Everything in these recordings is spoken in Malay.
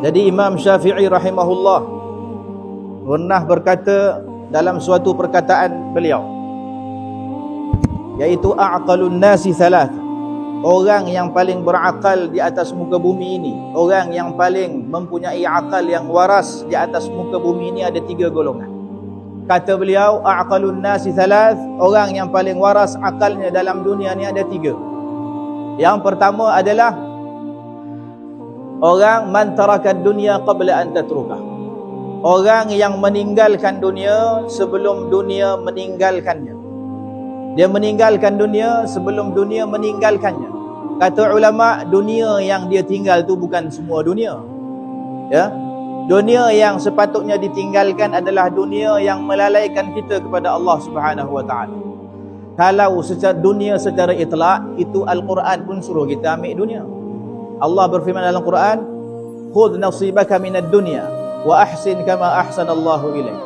Jadi Imam Syafi'i rahimahullah pernah berkata dalam suatu perkataan beliau, yaitu a'qalun nasi thalath, orang yang paling berakal di atas muka bumi ini, orang yang paling mempunyai akal yang waras di atas muka bumi ini ada 3 golongan. Kata beliau, a'qalun nasi thalath, orang yang paling waras akalnya dalam dunia ni ada 3. Yang pertama adalah orang man tarakad dunya qabla an tatruka, orang yang meninggalkan dunia sebelum dunia meninggalkannya. Dia meninggalkan dunia sebelum dunia meninggalkannya. Kata ulama, dunia yang dia tinggal tu bukan semua dunia. Ya, dunia yang sepatutnya ditinggalkan adalah dunia yang melalaikan kita kepada Allah Subhanahu wa taala. Kalau secara dunia secara itlak, itu Al-Quran pun suruh kita ambil dunia. Allah berfirman dalam Quran, khudh nasibaka minad dunya wa ahsin kama ahsanallahu ilaik.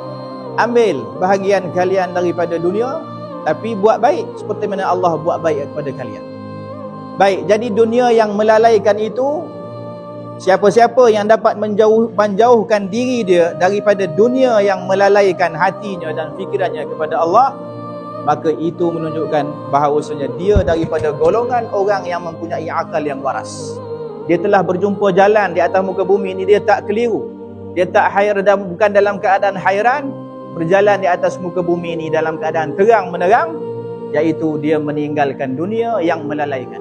Ambil bahagian kalian daripada dunia, tapi buat baik seperti mana Allah buat baik kepada kalian. Baik, jadi dunia yang melalaikan itu, siapa-siapa yang dapat menjauhkan diri dia daripada dunia yang melalaikan hatinya dan fikirannya kepada Allah, maka itu menunjukkan bahawasanya dia daripada golongan orang yang mempunyai akal yang waras. Dia telah berjumpa jalan di atas muka bumi ini, dia tak keliru, dia tak hairan, bukan dalam keadaan hairan, berjalan di atas muka bumi ini dalam keadaan terang menerang, iaitu dia meninggalkan dunia yang melalaikan.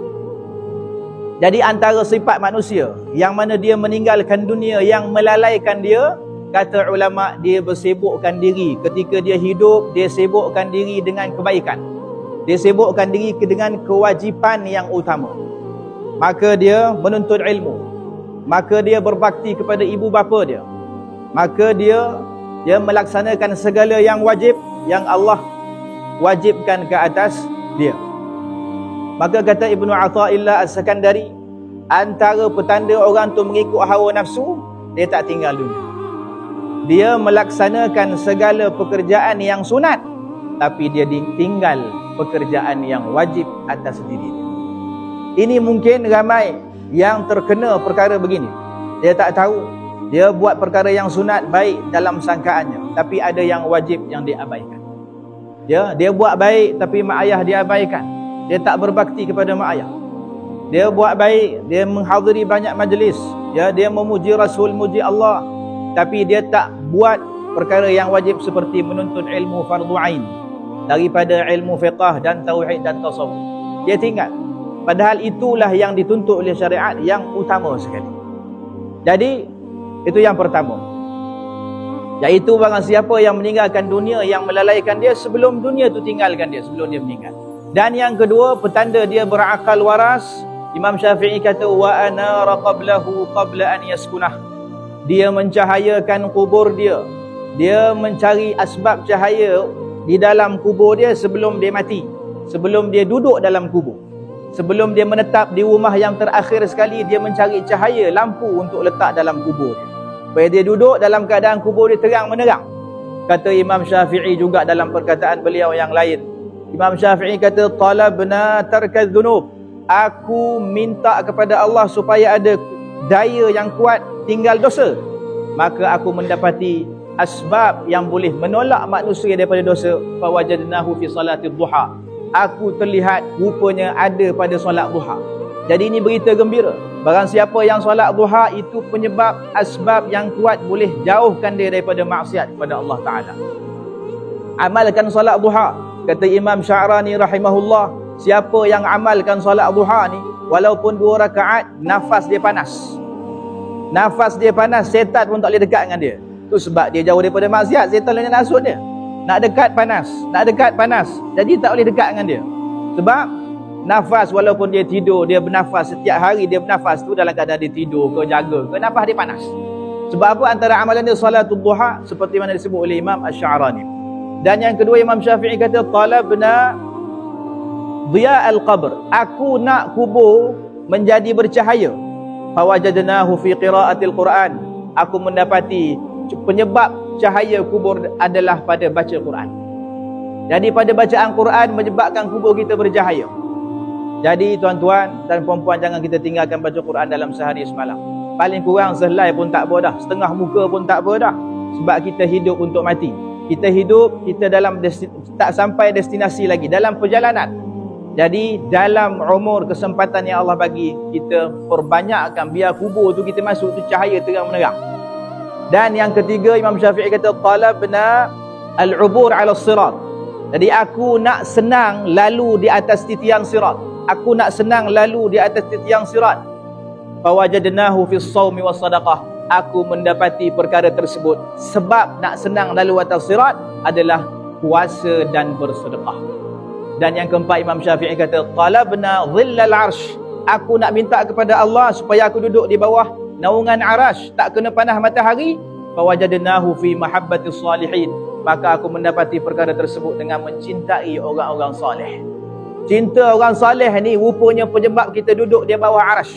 Jadi antara sifat manusia yang mana dia meninggalkan dunia yang melalaikan dia, kata ulama, dia bersibukkan diri ketika dia hidup, dia sibukkan diri dengan kebaikan, dia sibukkan diri dengan kewajipan yang utama. Maka dia menuntut ilmu, maka dia berbakti kepada ibu bapa dia, maka dia melaksanakan segala yang wajib yang Allah wajibkan ke atas dia. Maka kata Ibnu Atha'illah As-Sakandari, antara petanda orang tu mengikut hawa nafsu, dia tak tinggal dunia. Dia melaksanakan segala pekerjaan yang sunat, tapi dia tinggal pekerjaan yang wajib atas diri dia. Ini mungkin ramai yang terkena perkara begini. Dia tak tahu, dia buat perkara yang sunat baik dalam sangkaannya, tapi ada yang wajib yang diabaikan. Dia buat baik tapi mak ayah dia abaikan. Dia tak berbakti kepada mak ayah. Dia buat baik, dia menghadiri banyak majlis, dia memuji Rasul, muji Allah, tapi dia tak buat perkara yang wajib seperti menuntut ilmu fardu ain daripada ilmu fiqh dan tauhid dan tasawuf. Dia tinggal. Padahal itulah yang dituntut oleh syariat yang utama sekali. Jadi itu yang pertama, iaitu barang siapa yang meninggalkan dunia yang melalaikan dia sebelum dunia tu tinggalkan dia, sebelum dia meninggal. Dan yang kedua, petanda dia berakal waras, Imam Syafi'i kata, wa anara qablahu qabla an yaskunah, dia mencahayakan kubur dia, dia mencari asbab cahaya di dalam kubur dia sebelum dia mati, sebelum dia duduk dalam kubur, sebelum dia menetap di rumah yang terakhir sekali, dia mencari cahaya lampu untuk letak dalam kubur dia, supaya dia duduk dalam keadaan kubur dia terang menerang. Kata Imam Syafi'i juga dalam perkataan beliau yang lain, Imam Syafi'i kata, talabna tarkaz dzunub, aku minta kepada Allah supaya ada daya yang kuat tinggal dosa, maka aku mendapati asbab yang boleh menolak manusia daripada dosa. Fawajadnahu fi salati duha, aku terlihat rupanya ada pada solat duha. Jadi ini berita gembira, barang siapa yang solat duha itu penyebab asbab yang kuat boleh jauhkan dia daripada maksiat kepada Allah Ta'ala. Amalkan solat duha. Kata Imam Sya'rani rahimahullah, siapa yang amalkan solat duha ni, walaupun 2 rakaat, nafas dia panas. Nafas dia panas, setan pun tak boleh dekat dengan dia. Itu sebab dia jauh daripada maksiat, setan lain nasut dia. Nak dekat panas, nak dekat panas, jadi tak boleh dekat dengan dia. Sebab nafas, walaupun dia tidur, dia bernafas setiap hari, dia bernafas tu dalam keadaan dia tidur ke jaga ke, nafas dia panas. Sebab apa? Antara amalan dia salatul duha, seperti mana disebut oleh Imam Asy-Sya'rani. Dan yang kedua, Imam Syafi'i kata, talabna dhiya al-qabr, aku nak kubur menjadi bercahaya. Fawajadnahu fi qiraatil Quran, aku mendapati penyebab cahaya kubur adalah pada baca Quran. Jadi pada bacaan Quran menyebabkan kubur kita bercahaya. Jadi tuan-tuan dan puan-puan, jangan kita tinggalkan baca Quran dalam sehari semalam. Paling kurang sehelai pun tak apa dah, setengah muka pun tak apa dah. Sebab kita hidup untuk mati. Kita hidup, kita dalam tak sampai destinasi lagi, dalam perjalanan. Jadi dalam umur kesempatan yang Allah bagi, kita perbanyakkan biar kubur tu kita masuk tu cahaya terang menerang. Dan yang ketiga, Imam Syafi'i kata talabna al-ubur 'ala sirat. Jadi aku nak senang lalu di atas titian sirat. Aku nak senang lalu di atas titian sirat. Fawajadnahu fi shaumi was sadaqah. Aku mendapati perkara tersebut sebab nak senang lalu atas sirat adalah puasa dan bersedekah. Dan yang keempat, Imam Syafi'i kata talabna dhillal arsh. Aku nak minta kepada Allah supaya aku duduk di bawah naungan arash, tak kena panas matahari. Fawajadnahu fi mahabbati salihin. Maka aku mendapati perkara tersebut dengan mencintai orang-orang soleh. Cinta orang soleh ni rupanya penyebab kita duduk di bawah arash.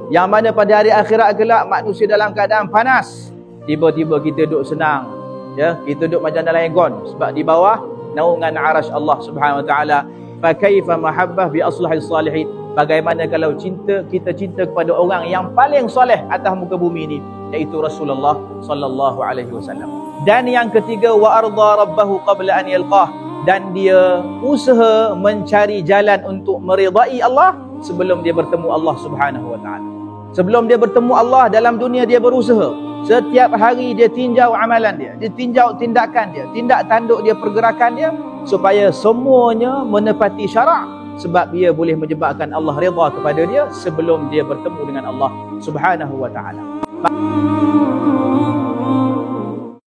Yang mana pada hari akhirat kelak manusia dalam keadaan panas, tiba-tiba kita duduk senang, ya, kita duduk macam dalam aircon sebab di bawah naungan arash Allah Subhanahu wa taala. Fa kaifa mahabbah bi aslahis salihin. Bagaimana kalau kita cinta kepada orang yang paling soleh atas muka bumi ini, iaitu Rasulullah sallallahu alaihi wasallam. Dan yang ketiga, wa arda rabbahu qabla an yalqah. Dan dia usaha mencari jalan untuk meridai Allah sebelum dia bertemu Allah Subhanahu wa taala. Sebelum dia bertemu Allah dalam dunia, dia berusaha. Setiap hari dia tinjau amalan dia tinjau tindakan dia, tindak tanduk dia, pergerakan dia, supaya semuanya menepati syarak, sebab dia boleh menyebabkan Allah redha kepada dia sebelum dia bertemu dengan Allah Subhanahu wa taala.